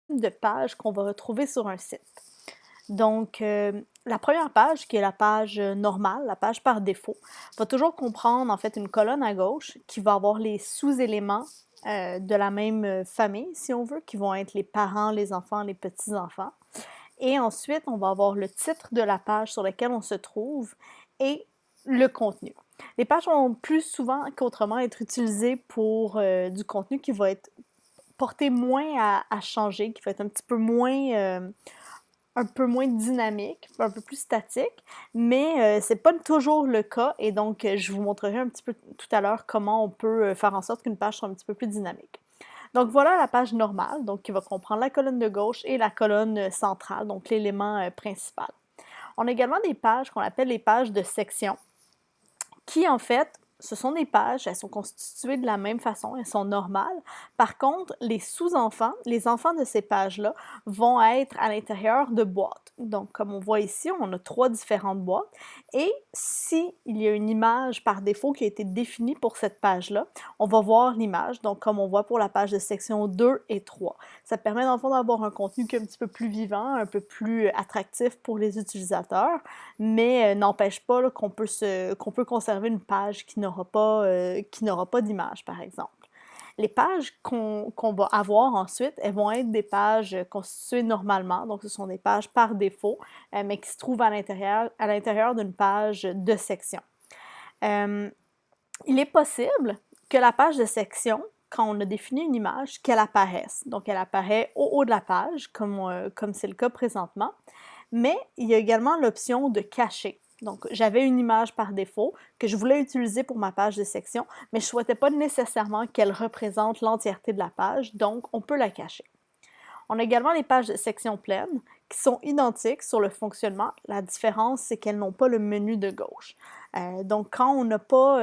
de pages qu'on va retrouver sur un site. Donc, la première page, qui est la page normale, la page par défaut, va toujours comprendre en fait une colonne à gauche qui va avoir les sous-éléments de la même famille, si on veut, qui vont être les parents, les enfants, les petits-enfants. Et ensuite, on va avoir le titre de la page sur laquelle on se trouve et le contenu. Les pages vont plus souvent qu'autrement être utilisées pour du contenu qui va être porté moins à changer, qui va être un peu moins dynamique, un peu plus statique, mais c'est pas toujours le cas et donc je vous montrerai un petit peu tout à l'heure comment on peut faire en sorte qu'une page soit un petit peu plus dynamique. Donc voilà la page normale, donc qui va comprendre la colonne de gauche et la colonne centrale, donc l'élément principal. On a également des pages qu'on appelle les pages de section, qui en fait, ce sont des pages, elles sont constituées de la même façon, elles sont normales. Par contre, les sous-enfants, les enfants de ces pages-là, vont être à l'intérieur de boîtes. Donc, comme on voit ici, on a 3 différentes boîtes. Et si il y a une image par défaut qui a été définie pour cette page-là, on va voir l'image, donc comme on voit pour la page de section 2 et 3. Ça permet dans le fond d'avoir un contenu qui est un petit peu plus vivant, un peu plus attractif pour les utilisateurs, mais n'empêche pas qu'on peut conserver une page qui n'aura pas d'image, par exemple. Les pages qu'on va avoir ensuite, elles vont être des pages constituées normalement, donc ce sont des pages par défaut, mais qui se trouvent à l'intérieur d'une page de section. Il est possible que la page de section, quand on a défini une image, qu'elle apparaisse. Donc elle apparaît au haut de la page, comme c'est le cas présentement. Mais il y a également l'option de cacher. Donc, j'avais une image par défaut que je voulais utiliser pour ma page de section, mais je ne souhaitais pas nécessairement qu'elle représente l'entièreté de la page, donc on peut la cacher. On a également les pages de section pleine qui sont identiques sur le fonctionnement. La différence, c'est qu'elles n'ont pas le menu de gauche. Donc, quand on n'a pas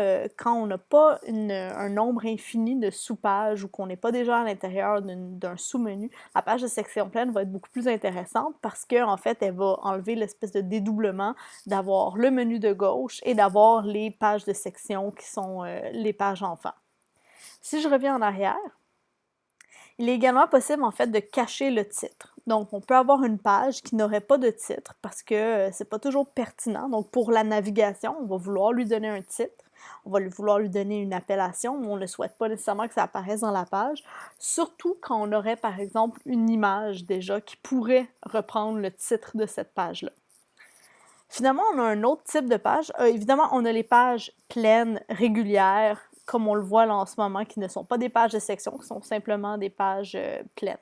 un nombre infini de sous-pages ou qu'on n'est pas déjà à l'intérieur d'un sous-menu, la page de section pleine va être beaucoup plus intéressante parce qu'en fait, elle va enlever l'espèce de dédoublement d'avoir le menu de gauche et d'avoir les pages de section qui sont les pages enfants. Si je reviens en arrière, il est également possible en fait de cacher le titre. Donc, on peut avoir une page qui n'aurait pas de titre parce que c'est pas toujours pertinent. Donc, pour la navigation, on va vouloir lui donner un titre, on va vouloir lui donner une appellation, mais on ne souhaite pas nécessairement que ça apparaisse dans la page, surtout quand on aurait par exemple une image déjà qui pourrait reprendre le titre de cette page-là. Finalement, on a un autre type de page. Évidemment, on a les pages pleines, régulières, comme on le voit là en ce moment, qui ne sont pas des pages de section, qui sont simplement des pages pleines.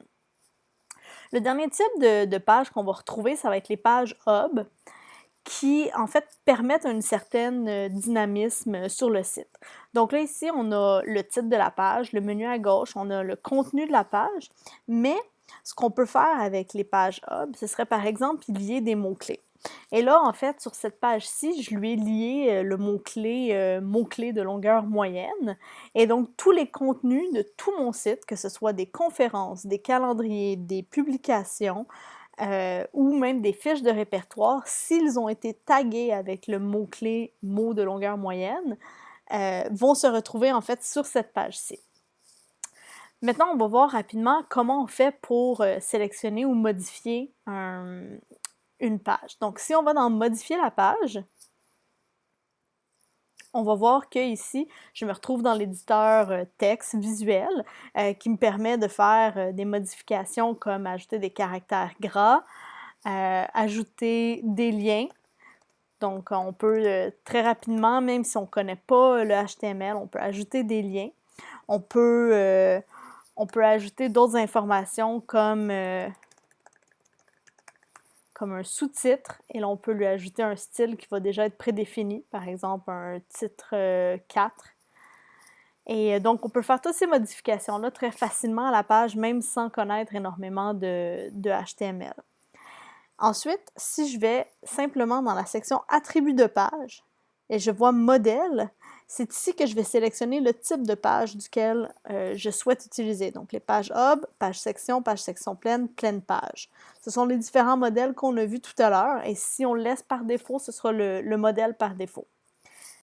Le dernier type de page qu'on va retrouver, ça va être les pages hub, qui en fait permettent un certain dynamisme sur le site. Donc là ici, on a le titre de la page, le menu à gauche, on a le contenu de la page, mais ce qu'on peut faire avec les pages hub, ce serait par exemple lier des mots-clés. Et là, en fait, sur cette page-ci, je lui ai lié le mot-clé de longueur moyenne. Et donc, tous les contenus de tout mon site, que ce soit des conférences, des calendriers, des publications, ou même des fiches de répertoire, s'ils ont été tagués avec le mot-clé mot de longueur moyenne, vont se retrouver en fait sur cette page-ci. Maintenant, on va voir rapidement comment on fait pour sélectionner ou modifier une page. Donc, si on va dans modifier la page, on va voir que ici, je me retrouve dans l'éditeur texte visuel qui me permet de faire des modifications comme ajouter des caractères gras, ajouter des liens. Donc, on peut très rapidement, même si on ne connaît pas le HTML, on peut ajouter des liens. On peut ajouter d'autres informations comme un sous-titre, et là on peut lui ajouter un style qui va déjà être prédéfini, par exemple un titre 4. Et donc on peut faire toutes ces modifications-là très facilement à la page, même sans connaître énormément de HTML. Ensuite, si je vais simplement dans la section attributs de page et je vois modèle, c'est ici que je vais sélectionner le type de page duquel je souhaite utiliser. Donc les pages hub, page section pleine, pleine page. Ce sont les différents modèles qu'on a vus tout à l'heure et si on le laisse par défaut, ce sera le modèle par défaut.